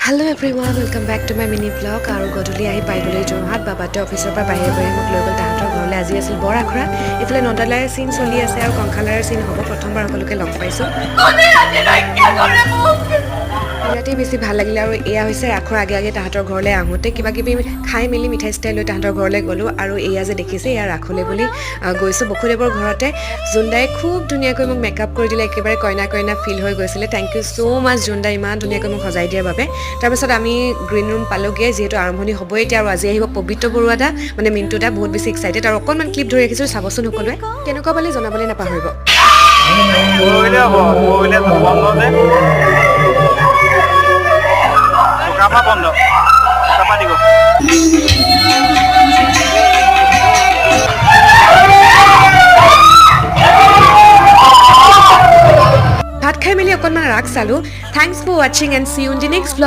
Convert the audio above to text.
Hello everyone, welcome back to my mini vlog. আৰু গধূলি আহি পাই গ'লে যোৰহাট বাবাতে অফিচৰ পৰা বাহিৰে মোক লৈ গ'ল তাহাঁতৰ ঘৰলৈ। আজি আছিল বৰ আখৰা। এইফালে নদালাইৰ চিন চলি আছে আৰু কংখালাৰ চিন হ'ব। প্ৰথমবাৰ সকলোকে লগ পাইছোঁ। বিৰাটেই বেছি ভাল লাগিলে আৰু এয়া হৈছে আখৰ আগে আগে তাহাঁতৰ ঘৰলৈ আহোঁতে কিবা কিবি খাই মেলি মিঠাই চিঠাই লৈ তাহাঁতৰ ঘৰলৈ গ'লোঁ। আৰু এয়া যে দেখিছে এয়া ৰাখোলে বুলি গৈছোঁ বসুদেৱৰ ঘৰতে। জোনদাই খুব ধুনীয়াকৈ মোক মেকআপ কৰি দিলে, একেবাৰে কইনা কইনা ফিল হৈ গৈছিলে। থেংক ইউ ছ' মাছ জোনদাই ইমান ধুনীয়াকৈ মোক সজাই দিয়াৰ বাবে। তাৰপিছত আমি গ্ৰীণ ৰুম পালোঁগৈ, যিহেতু আৰম্ভণি হ'বই এতিয়া আৰু আজি আহিব পবিত্ৰ বৰুৱা দা, মানে মিণ্টু দা। বহুত বেছি এক্সাইটেড আৰু অকণমান ক্লিপ ধৰি ৰাখিছোঁ, চাবচোন সকলোৱে। কেনেকুৱা পালে জনাবলৈ নাপাহৰিব। ভাত খাই মেলি অকণমান ৰাগ চালোঁ। থেংকছ ফৰ ৱাচিং and see you in the next blog.